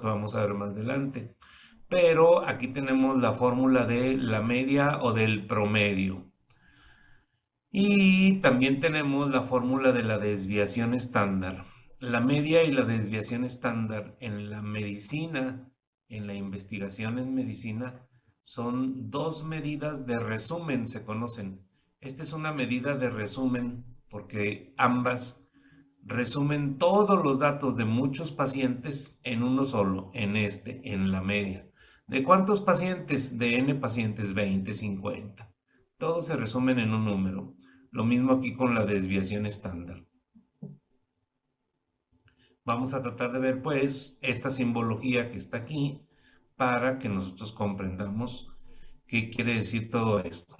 que vamos a ver más adelante. Pero aquí tenemos la fórmula de la media o del promedio. Y también tenemos la fórmula de la desviación estándar. La media y la desviación estándar en la medicina, en la investigación en medicina, son dos medidas de resumen, se conocen. Esta es una medida de resumen porque ambas resumen todos los datos de muchos pacientes en uno solo, en la media. ¿De cuántos pacientes? De n pacientes, 20, 50. Todos se resumen en un número. Lo mismo aquí con la desviación estándar. Vamos a tratar de ver pues esta simbología que está aquí para que nosotros comprendamos qué quiere decir todo esto.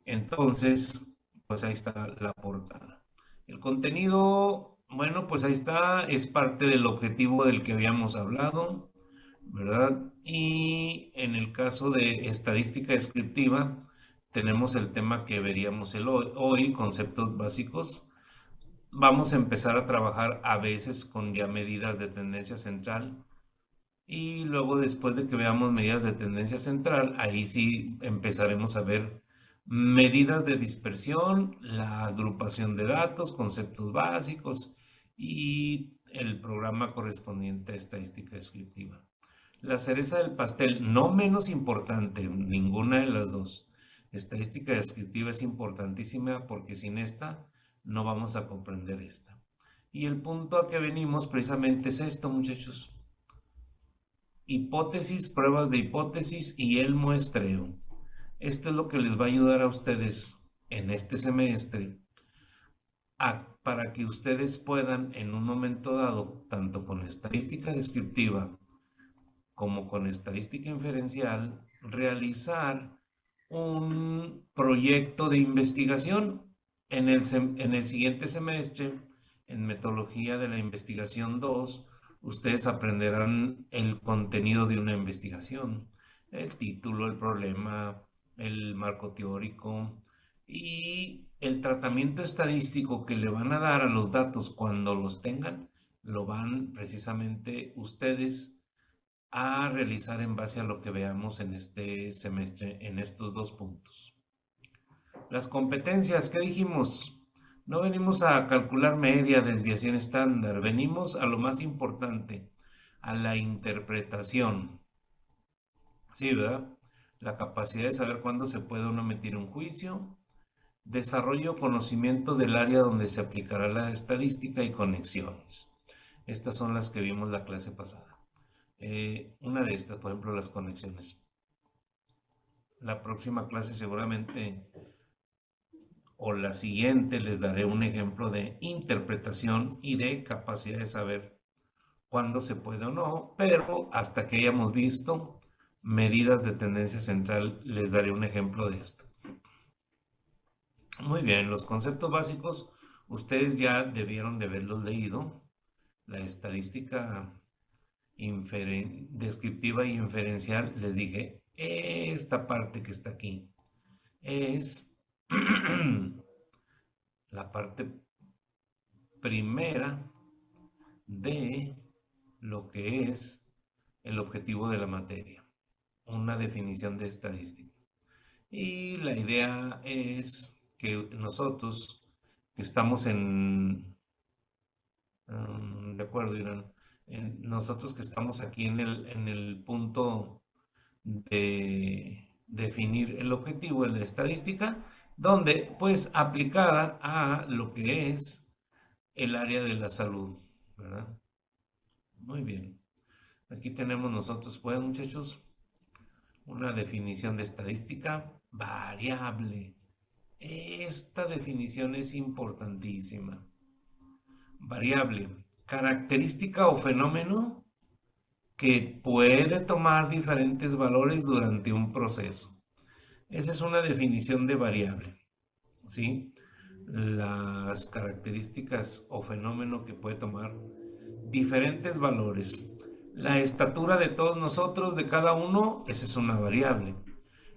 Entonces, pues ahí está la portada. El contenido, bueno, pues ahí está, es parte del objetivo del que habíamos hablado, ¿verdad? Y en el caso de estadística descriptiva, tenemos el tema que veríamos hoy, conceptos básicos. Vamos a empezar a trabajar a veces con ya medidas de tendencia central y luego después de que veamos medidas de tendencia central, ahí sí empezaremos a ver medidas de dispersión, la agrupación de datos, conceptos básicos y el programa correspondiente a estadística descriptiva. La cereza del pastel, no menos importante, ninguna de las dos. Estadística descriptiva es importantísima porque sin esta no vamos a comprender esta. Y el punto a que venimos precisamente es esto, muchachos. Hipótesis, pruebas de hipótesis y el muestreo. Esto es lo que les va a ayudar a ustedes en este semestre para que ustedes puedan en un momento dado, tanto con estadística descriptiva como con estadística inferencial, realizar un proyecto de investigación en el siguiente semestre, en metodología de la investigación 2, ustedes aprenderán el contenido de una investigación, el título, el problema, el marco teórico y el tratamiento estadístico que le van a dar a los datos cuando los tengan, lo van precisamente ustedes a realizar en base a lo que veamos en este semestre en estos dos puntos. Las competencias, ¿qué dijimos? No venimos a calcular media, desviación estándar, venimos a lo más importante, a la interpretación. Sí, ¿verdad? La capacidad de saber cuándo se puede uno emitir un juicio, desarrollo conocimiento del área donde se aplicará la estadística y conexiones. Estas son las que vimos la clase pasada. Una de estas, por ejemplo, las conexiones. La próxima clase seguramente o la siguiente les daré un ejemplo de interpretación y de capacidad de saber cuándo se puede o no, pero hasta que hayamos visto medidas de tendencia central les daré un ejemplo de esto. Muy bien, los conceptos básicos ustedes ya debieron de haberlos leído. La estadística descriptiva y inferencial, les dije, esta parte que está aquí es la parte primera de lo que es el objetivo de la materia, una definición de estadística. Y la idea es que nosotros que estamos de acuerdo, Irán, nosotros que estamos aquí en el punto de definir el objetivo en la estadística, donde pues aplicada a lo que es el área de la salud, ¿verdad? Muy bien. Aquí tenemos nosotros, pues muchachos, una definición de estadística variable. Esta definición es importantísima. Variable, característica o fenómeno que puede tomar diferentes valores durante un proceso. Esa es una definición de variable, ¿sí? Las características o fenómeno que puede tomar diferentes valores. La estatura de todos nosotros, de cada uno, esa es una variable.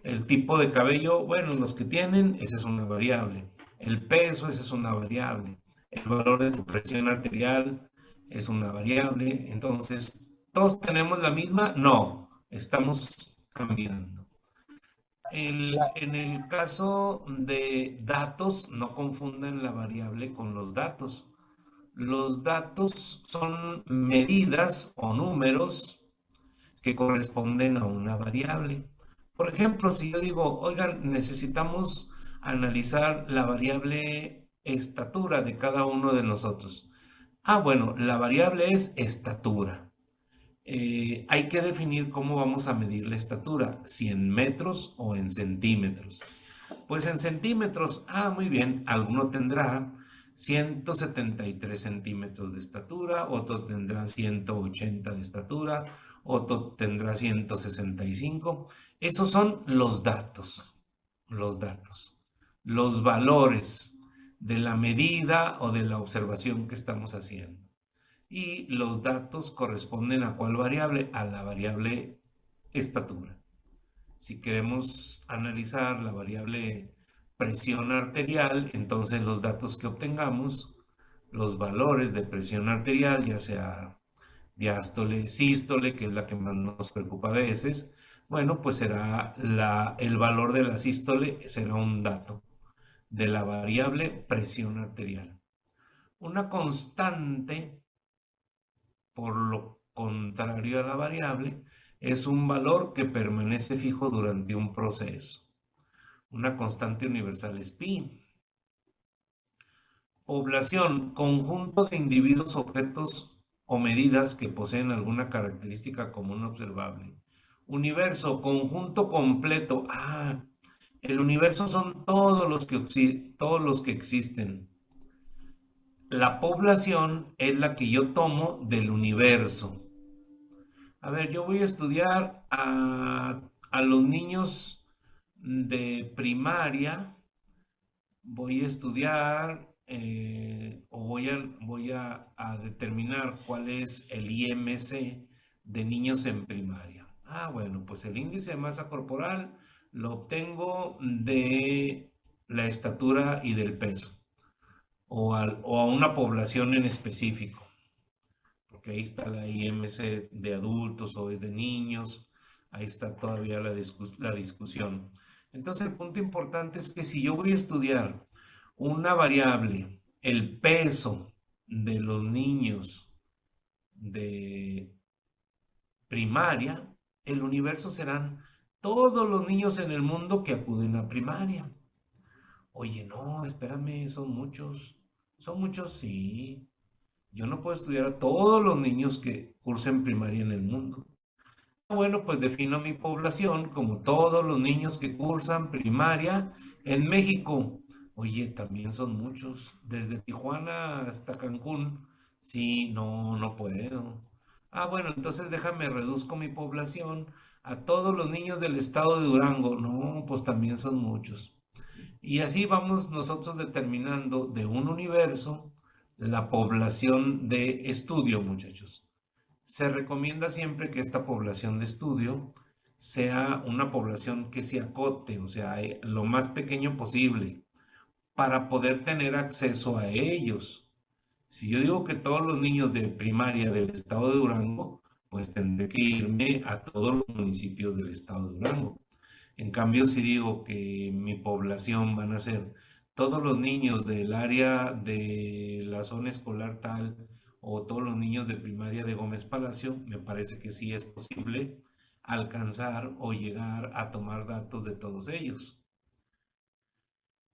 El tipo de cabello, bueno, los que tienen, esa es una variable. El peso, esa es una variable. El valor de tu presión arterial es una variable. Entonces, ¿Todos tenemos la misma? No, estamos cambiando. En el caso de datos, no confundan la variable con los datos. Los datos son medidas o números que corresponden a una variable. Por ejemplo, si yo digo, oigan, necesitamos analizar la variable estatura de cada uno de nosotros. Ah, bueno, la variable es estatura. Hay que definir cómo vamos a medir la estatura, si en metros o en centímetros. Pues en centímetros, muy bien, alguno tendrá 173 centímetros de estatura, otro tendrá 180 de estatura, otro tendrá 165. Esos son los datos, los valores de la medida o de la observación que estamos haciendo. Y los datos corresponden a ¿cuál variable? A la variable estatura. Si queremos analizar la variable presión arterial, entonces los datos que obtengamos, los valores de presión arterial, ya sea diástole, sístole, que es la que más nos preocupa a veces, bueno, pues será el valor de la sístole, será un dato de la variable presión arterial. Una constante, por lo contrario a la variable, es un valor que permanece fijo durante un proceso. Una constante universal es pi. Población, conjunto de individuos, objetos o medidas que poseen alguna característica común observable. Universo, conjunto completo. El universo son todos los que existen. La población es la que yo tomo del universo. A ver, yo voy a estudiar a los niños de primaria, voy a estudiar o voy a determinar cuál es el IMC de niños en primaria. Bueno, pues el índice de masa corporal lo obtengo de la estatura y del peso, o a una población en específico, porque ahí está la IMC de adultos o es de niños, ahí está todavía la discusión. Entonces el punto importante es que si yo voy a estudiar una variable, el peso de los niños de primaria, el universo serán todos los niños en el mundo que acuden a primaria. Oye, no, espérame, son muchos. ¿Son muchos? Sí. Yo no puedo estudiar a todos los niños que cursen primaria en el mundo. Bueno, pues defino mi población como todos los niños que cursan primaria en México. Oye, también son muchos. Desde Tijuana hasta Cancún. Sí, no, no puedo. Bueno, entonces déjame reduzco mi población a todos los niños del estado de Durango. No, pues también son muchos. Y así vamos nosotros determinando de un universo la población de estudio, muchachos. Se recomienda siempre que esta población de estudio sea una población que se acote, o sea, lo más pequeño posible, para poder tener acceso a ellos. Si yo digo que todos los niños de primaria del estado de Durango, pues tendré que irme a todos los municipios del estado de Durango. En cambio, si digo que mi población van a ser todos los niños del área de la zona escolar tal o todos los niños de primaria de Gómez Palacio, me parece que sí es posible alcanzar o llegar a tomar datos de todos ellos.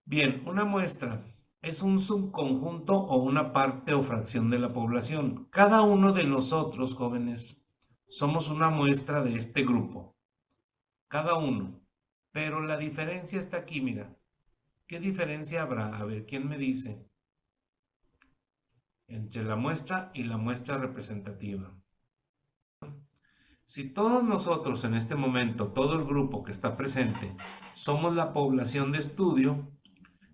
Bien, una muestra es un subconjunto o una parte o fracción de la población. Cada uno de nosotros, jóvenes, somos una muestra de este grupo. Cada uno. Pero la diferencia está aquí, mira. ¿Qué diferencia habrá? A ver, ¿quién me dice? Entre la muestra y la muestra representativa. Si todos nosotros en este momento, todo el grupo que está presente, somos la población de estudio,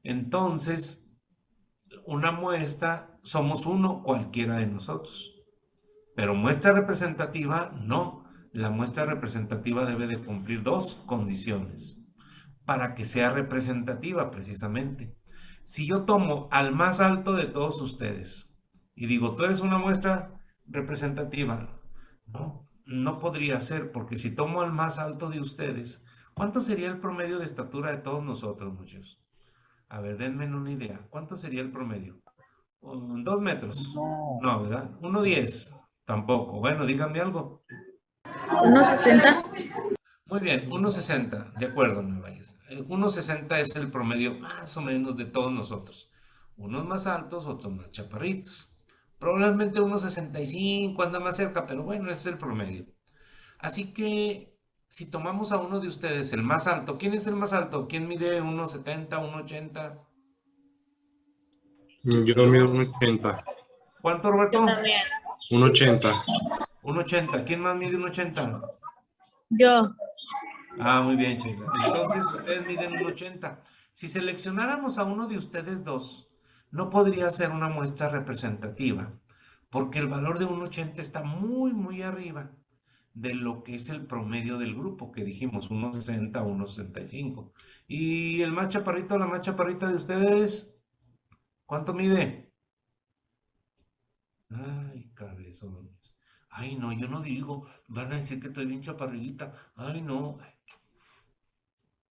entonces una muestra somos uno cualquiera de nosotros. Pero muestra representativa, no. La muestra representativa debe de cumplir dos condiciones para que sea representativa precisamente. Si yo tomo al más alto de todos ustedes y digo, tú eres una muestra representativa, No, no podría ser, porque si tomo al más alto de ustedes, ¿cuánto sería el promedio de estatura de todos nosotros, muchachos? A ver, denme una idea. ¿Cuánto sería el promedio? 2 metros. No. No, ¿verdad? 1,10. Tampoco. Bueno, díganme algo. 1,60. Muy bien, 1,60. De acuerdo, Narváez. 1,60 es el promedio más o menos de todos nosotros. Unos más altos, otros más chaparritos. Probablemente 1,65 anda más cerca, pero bueno, ese es el promedio. Así que si tomamos a uno de ustedes, el más alto, ¿quién es el más alto? ¿Quién mide 1,70, 1,80? Yo mido 1,70, ¿Cuánto, Yo Roberto? también. 1,80. 1,80. ¿Quién más mide 1,80? Yo. Ah, muy bien, Sheila. Entonces ustedes miden 1,80. Si seleccionáramos a uno de ustedes dos, no podría ser una muestra representativa, porque el valor de 1,80 está muy, muy arriba de lo que es el promedio del grupo, que dijimos 1,60, 1,65. Y el más chaparrito, la más chaparrita de ustedes, ¿cuánto mide? Ay, cabezones. Ay, no, yo no digo. Van a decir que estoy bien chaparrita. Ay, no.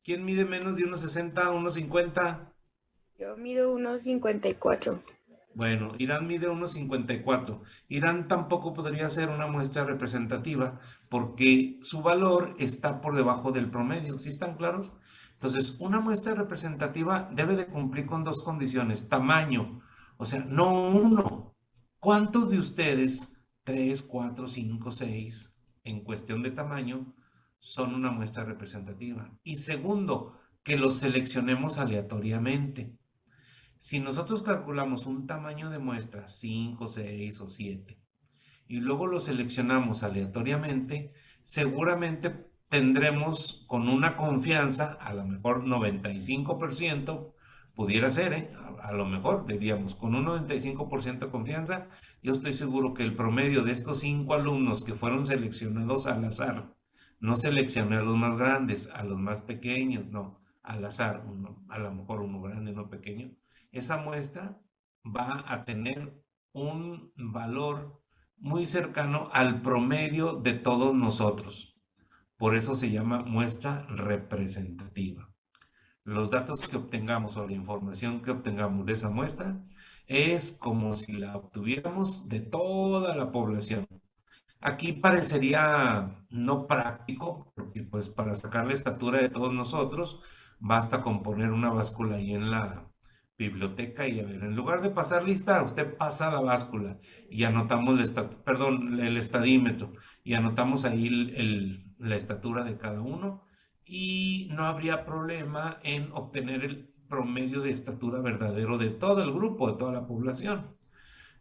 ¿Quién mide menos de 1,60, 1,50? Yo mido 1,54. Bueno, Irán mide 1,54. Irán tampoco podría ser una muestra representativa porque su valor está por debajo del promedio. ¿Sí están claros? Entonces, una muestra representativa debe de cumplir con dos condiciones. Tamaño, o sea, no uno. ¿Cuántos de ustedes, 3, 4, 5, 6, en cuestión de tamaño, son una muestra representativa? Y segundo, que los seleccionemos aleatoriamente. Si nosotros calculamos un tamaño de muestra 5, 6 o 7 y luego lo seleccionamos aleatoriamente, seguramente tendremos con una confianza, a lo mejor 95%, pudiera ser, ¿eh? A lo mejor diríamos, con un 95% de confianza, yo estoy seguro que el promedio de estos 5 alumnos que fueron seleccionados al azar, no seleccioné a los más grandes, a los más pequeños, no, al azar, a lo mejor uno grande, uno pequeño, esa muestra va a tener un valor muy cercano al promedio de todos nosotros. Por eso se llama muestra representativa. Los datos que obtengamos o la información que obtengamos de esa muestra es como si la obtuviéramos de toda la población. Aquí parecería no práctico, porque pues para sacar la estatura de todos nosotros, basta con poner una báscula ahí en la biblioteca y a ver, en lugar de pasar lista, usted pasa la báscula y anotamos perdón, el estadímetro y anotamos ahí la estatura de cada uno y no habría problema en obtener el promedio de estatura verdadero de todo el grupo, de toda la población.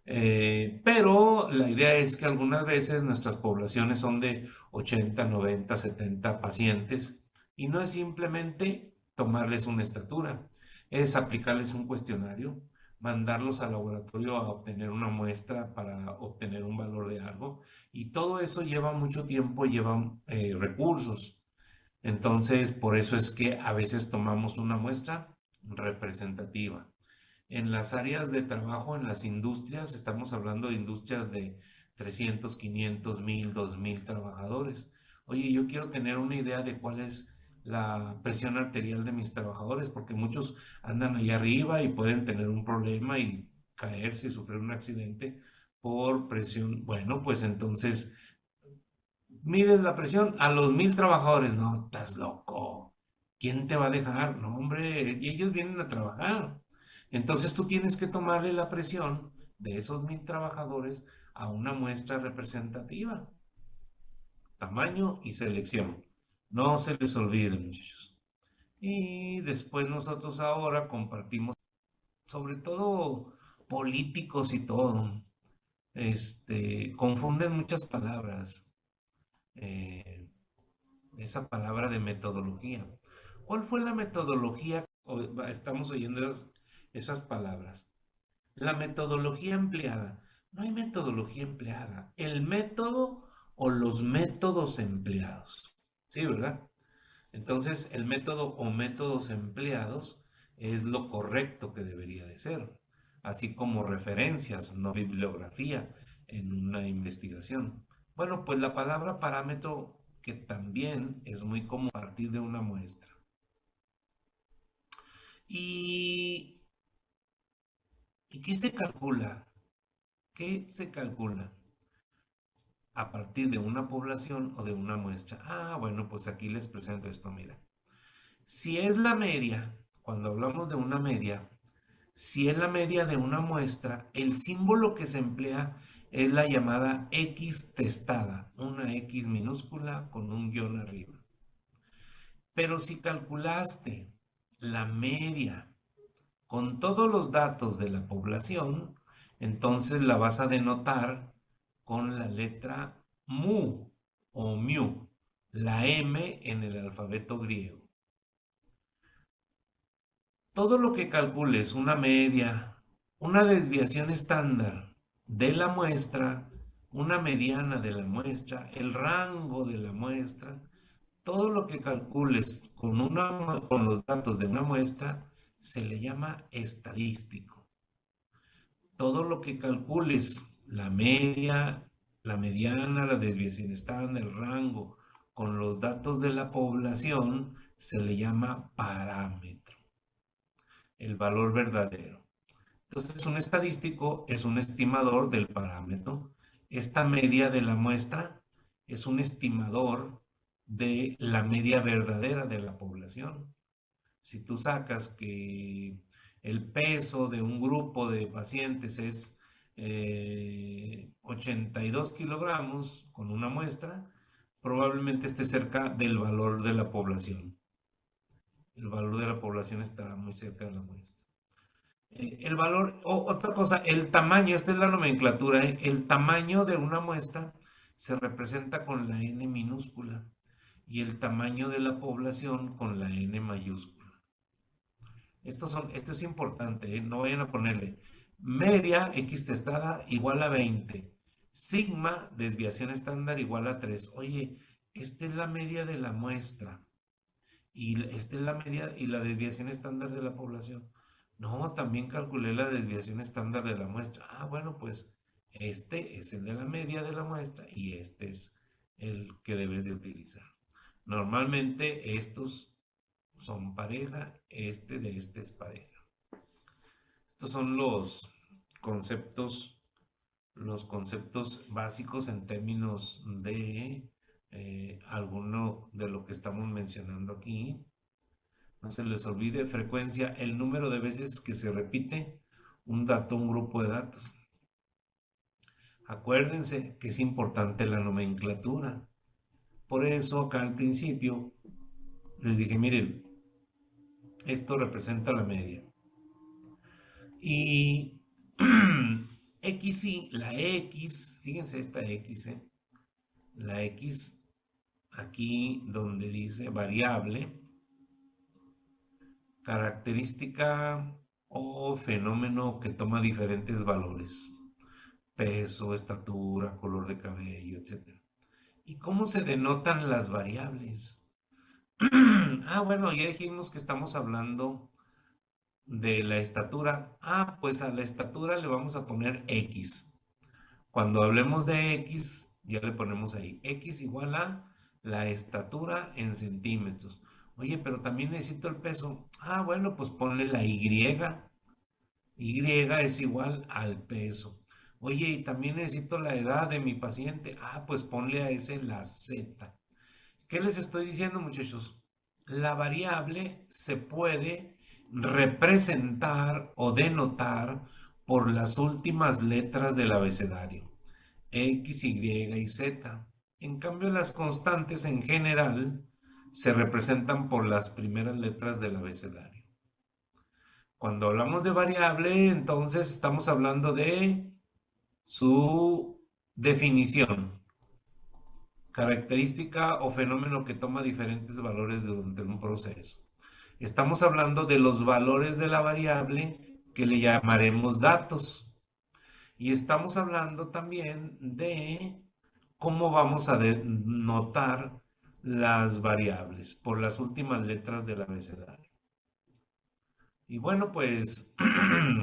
Pero la idea es que algunas veces nuestras poblaciones son de 80, 90, 70 pacientes y no es simplemente tomarles una estatura, es aplicarles un cuestionario, mandarlos al laboratorio a obtener una muestra para obtener un valor de algo y todo eso lleva mucho tiempo, lleva recursos. Entonces, por eso es que a veces tomamos una muestra representativa. En las áreas de trabajo, en las industrias, estamos hablando de industrias de 300, 500, 1000, 2000 trabajadores. Oye, yo quiero tener una idea de cuál es la presión arterial de mis trabajadores, porque muchos andan ahí arriba y pueden tener un problema y caerse y sufrir un accidente por presión. Bueno, pues entonces mides la presión a los 1000 trabajadores. No, estás loco. ¿Quién te va a dejar? No, hombre, y ellos vienen a trabajar. Entonces tú tienes que tomarle la presión de esos 1000 trabajadores a una muestra representativa. Tamaño y selección. No se les olvide, muchachos. Y después nosotros ahora compartimos, sobre todo políticos y todo, confunden muchas palabras. Eh, esa palabra de metodología. ¿Cuál fue la metodología? Estamos oyendo esas palabras. La metodología empleada. No hay metodología empleada. El método o los métodos empleados. ¿Sí, verdad? Entonces, el método o métodos empleados es lo correcto que debería de ser, así como referencias, no bibliografía en una investigación. Bueno, pues la palabra parámetro, que también es muy común a partir de una muestra. ¿Y qué se calcula? ¿Qué se calcula a partir de una población o de una muestra? Ah, bueno, pues aquí les presento esto, mira. Si es la media, cuando hablamos de una media, si es la media de una muestra, el símbolo que se emplea es la llamada X testada, una X minúscula con un guión arriba. Pero si calculaste la media con todos los datos de la población, entonces la vas a denotar con la letra mu o mu, la M en el alfabeto griego. Todo lo que calcules, una media, una desviación estándar de la muestra, una mediana de la muestra, el rango de la muestra, todo lo que calcules con los datos de una muestra se le llama estadístico. Todo lo que calcules, la media, la mediana, la desviación estándar, el rango, con los datos de la población, se le llama parámetro, el valor verdadero. Entonces, un estadístico es un estimador del parámetro. Esta media de la muestra es un estimador de la media verdadera de la población. Si tú sacas que el peso de un grupo de pacientes es 82 kilogramos con una muestra, probablemente esté cerca del valor de la población. El valor de la población estará muy cerca de la muestra. El valor, otra cosa, el tamaño, esta es la nomenclatura, el tamaño de una muestra se representa con la N minúscula y el tamaño de la población con la N mayúscula. Esto es importante, no vayan a ponerle media X testada igual a 20, sigma desviación estándar igual a 3. Oye, esta es la media de la muestra y esta es la media y la desviación estándar de la población. No, también calculé la desviación estándar de la muestra. Ah, bueno, pues este es el de la media de la muestra y este es el que debes de utilizar. Normalmente estos son pareja, este de este es pareja. Estos son los conceptos básicos en términos de alguno de lo que estamos mencionando aquí. No se les olvide, frecuencia, el número de veces que se repite un dato, un grupo de datos. Acuérdense que es importante la nomenclatura. Por eso acá al principio les dije, miren, esto representa la media. Y XY, la X, fíjense esta X, la X aquí donde dice variable, característica o fenómeno que toma diferentes valores, peso, estatura, color de cabello, etc. ¿Y cómo se denotan las variables? Ah, bueno, ya dijimos que estamos hablando de la estatura. Ah, pues a la estatura le vamos a poner X. Cuando hablemos de X, ya le ponemos ahí. X igual a la estatura en centímetros. Oye, pero también necesito el peso. Ah, bueno, pues ponle la Y. Y es igual al peso. Oye, y también necesito la edad de mi paciente. Ah, pues ponle a ese la Z. ¿Qué les estoy diciendo, muchachos? La variable se puede representar o denotar por las últimas letras del abecedario, X, Y y Z. En cambio, las constantes en general se representan por las primeras letras del abecedario. Cuando hablamos de variable, entonces estamos hablando de su definición. Característica o fenómeno que toma diferentes valores durante un proceso. Estamos hablando de los valores de la variable que le llamaremos datos. Y estamos hablando también de cómo vamos a denotar las variables por las últimas letras del abecedario. Y bueno, pues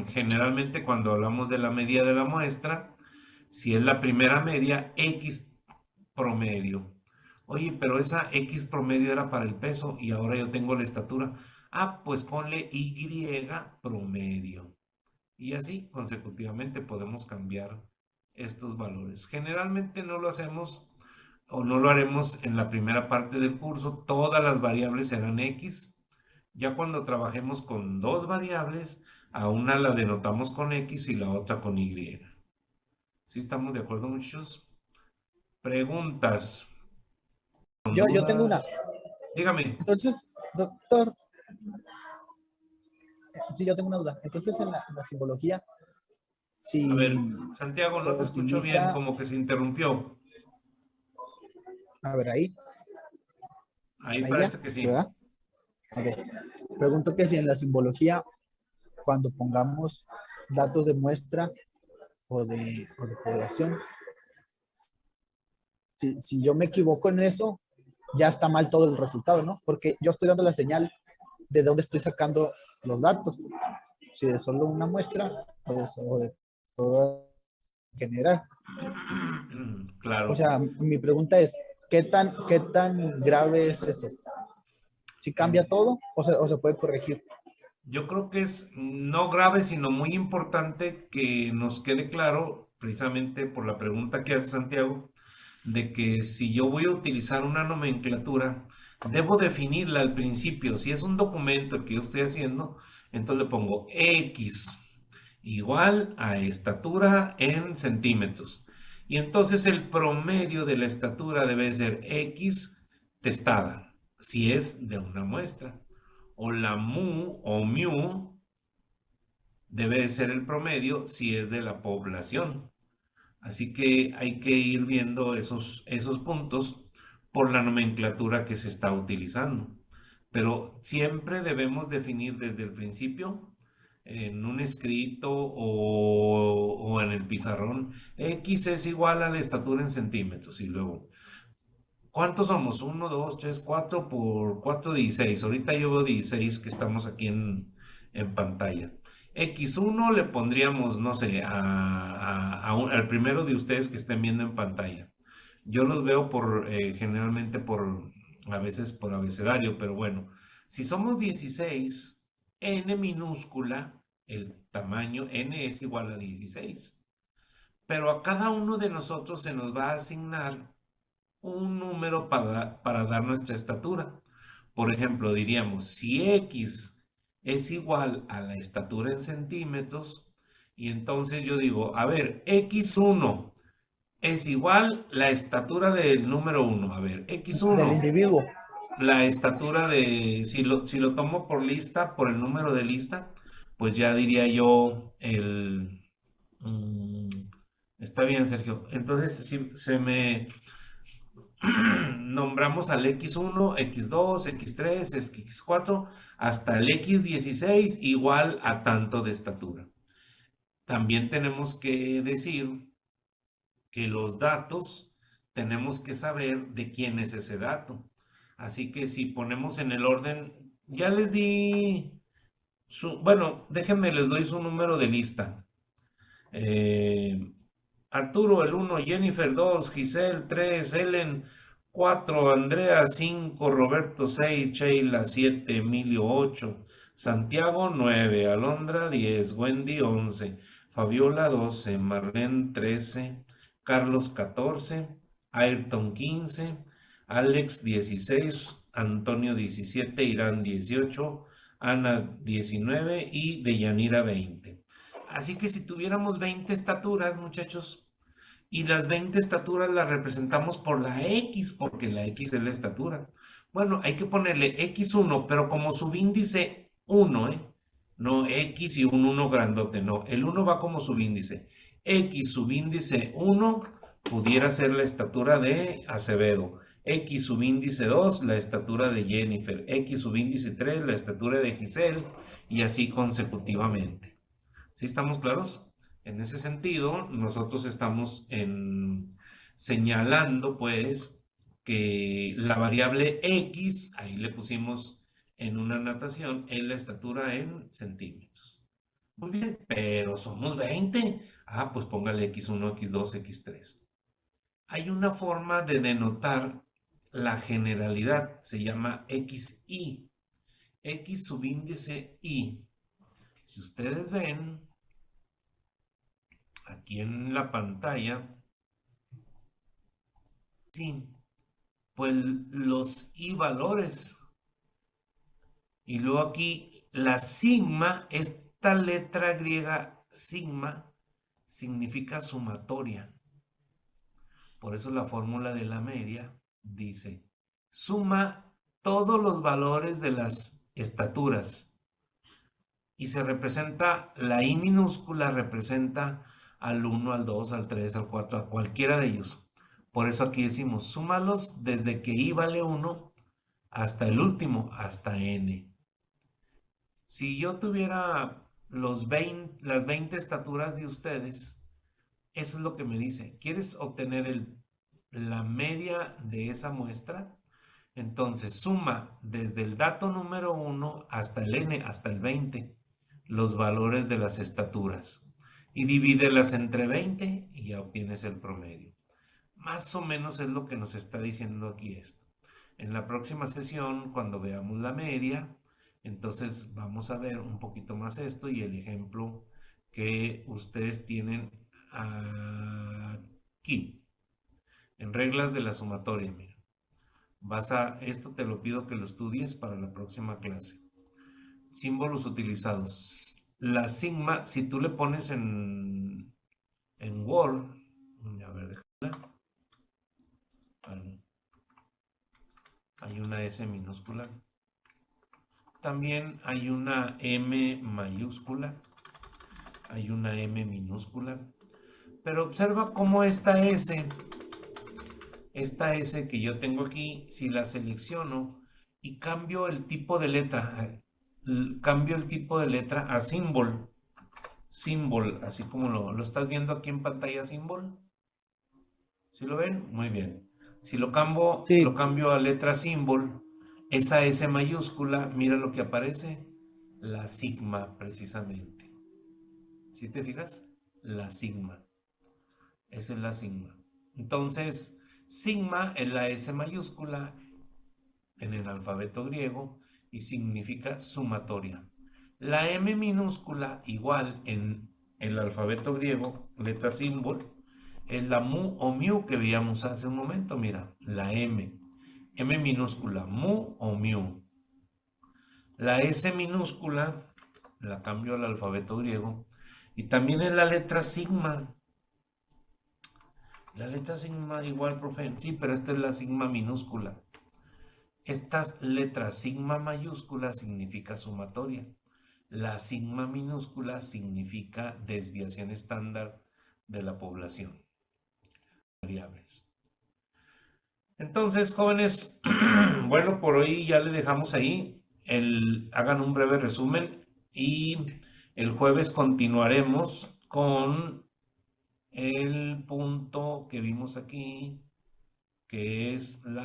generalmente cuando hablamos de la media de la muestra, si es la primera media, X promedio. Oye, pero esa X promedio era para el peso y ahora yo tengo la estatura. Ah, pues ponle Y promedio. Y así consecutivamente podemos cambiar estos valores. Generalmente no lo hacemos o no lo haremos en la primera parte del curso. Todas las variables serán X. Ya cuando trabajemos con dos variables, a una la denotamos con X y la otra con Y. ¿Sí estamos de acuerdo, muchachos? Preguntas, Yo tengo una. dudas. Dígame. Entonces, doctor, sí, yo tengo una duda. Entonces, en la simbología, A ver, si Santiago, se no te escucho bien, utiliza, como que se interrumpió. a ver, Ahí ahí ya, parece que ¿sí, sí. verdad? Ok. Pregunto que si en la simbología, cuando pongamos datos de muestra o de población, si yo me equivoco en eso, ya está mal todo el resultado, ¿no? Porque yo estoy dando la señal de dónde estoy sacando los datos. Si de solo una muestra o de todo en general. O Claro. sea, mi pregunta es, qué tan grave es eso? ¿Si cambia todo o se puede corregir? Yo creo que es no grave, sino muy importante que nos quede claro, precisamente por la pregunta que hace Santiago, de que si yo voy a utilizar una nomenclatura, debo definirla al principio. Si es un documento que yo estoy haciendo, entonces le pongo X igual a estatura en centímetros. Y entonces el promedio de la estatura debe ser X testada, si es de una muestra. O la mu o mu debe de ser el promedio si es de la población. Así que hay que ir viendo esos puntos por la nomenclatura que se está utilizando. Pero siempre debemos definir desde el principio, en un escrito o en el pizarrón, X es igual a la estatura en centímetros. Y luego, ¿cuántos somos? 1, 2, 3, 4 por 4, 16. Ahorita yo veo 16 que estamos aquí en pantalla. X1 le pondríamos, no sé, al primero de ustedes que estén viendo en pantalla. Yo los veo generalmente a veces por abecedario, pero bueno, si somos 16, n minúscula, el tamaño n es igual a 16. Pero a cada uno de nosotros se nos va a asignar un número para dar nuestra estatura. Por ejemplo, diríamos, si X es igual a la estatura en centímetros, y entonces yo digo, a ver, X1 es igual la estatura del número 1. A ver, Del X1, individuo. la estatura si lo tomo por lista, por el número de lista, pues ya diría yo mm, está bien, Sergio. Entonces, si se me nombramos al X1, X2, X3, X4, hasta el X16 igual a tanto de estatura. También tenemos que decir que los datos tenemos que saber de quién es ese dato. Así que si ponemos en el orden, ya les di bueno, déjenme, les doy su número de lista. Eh, Arturo el 1, Jennifer 2, Giselle 3, Ellen 4, Andrea 5, Roberto 6, Sheila 7, Emilio 8, Santiago 9, Alondra 10, Wendy 11, Fabiola 12, Marlene 13, Carlos 14, Ayrton 15, Alex 16, Antonio 17, Irán 18, Ana 19 y Deyanira 20. Así que si tuviéramos 20 estaturas, muchachos, y las 20 estaturas las representamos por la X, porque la X es la estatura. Bueno, hay que ponerle X1, pero como subíndice 1, ¿eh? No X y un 1 grandote, no. El 1 va como subíndice. X subíndice 1 pudiera ser la estatura de Acevedo. X subíndice 2, la estatura de Jennifer. X subíndice 3, la estatura de Giselle. Y así consecutivamente. ¿Sí estamos claros? En ese sentido, nosotros estamos señalando, pues, que la variable X, ahí le pusimos en una anotación, es la estatura en centímetros. Muy bien, pero somos 20. Ah, pues póngale X1, X2, X3. Hay una forma de denotar la generalidad, se llama XI, X subíndice I. Si ustedes ven aquí en la pantalla, sí, pues los I valores. Y luego aquí la sigma, esta letra griega sigma, significa sumatoria. Por eso la fórmula de la media dice, suma todos los valores de las estaturas. Y se representa, la I minúscula representa al 1, al 2, al 3, al 4, a cualquiera de ellos. Por eso aquí decimos, súmalos desde que I vale 1 hasta el último, hasta N. Si yo tuviera las 20 estaturas de ustedes, eso es lo que me dice. ¿Quieres obtener la media de esa muestra? Entonces suma desde el dato número 1 hasta el N, hasta el 20, los valores de las estaturas. Y divídelas entre 20 y ya obtienes el promedio. Más o menos es lo que nos está diciendo aquí esto. En la próxima sesión, cuando veamos la media, entonces vamos a ver un poquito más esto y el ejemplo que ustedes tienen aquí. En reglas de la sumatoria, mira. Esto te lo pido que lo estudies para la próxima clase. Símbolos utilizados. La sigma, si tú le pones en Word, a ver, déjala. Hay una S minúscula. También hay una M mayúscula. Hay una M minúscula. Pero observa cómo esta S que yo tengo aquí, si la selecciono y cambio el tipo de letra, a symbol, así como lo estás viendo aquí en pantalla, symbol. ¿Sí lo ven? Muy bien. Si lo Sí. cambio a letra symbol, esa S mayúscula, mira lo que aparece, la sigma precisamente. ¿Sí te fijas? La sigma. Esa es la sigma. Entonces, sigma es la S mayúscula en el alfabeto griego y significa sumatoria. La M minúscula, igual en el alfabeto griego, letra símbolo, es la mu o miu que veíamos hace un momento. Mira, la M. M minúscula, mu o miu. La S minúscula la cambio al alfabeto griego y también es la letra sigma. La letra sigma igual, profe. Sí, pero esta es la sigma minúscula. Estas letras sigma mayúscula significa sumatoria. La sigma minúscula significa desviación estándar de la población. Variables. Entonces, jóvenes, bueno, por hoy ya le dejamos ahí. Hagan un breve resumen y el jueves continuaremos con el punto que vimos aquí, que es la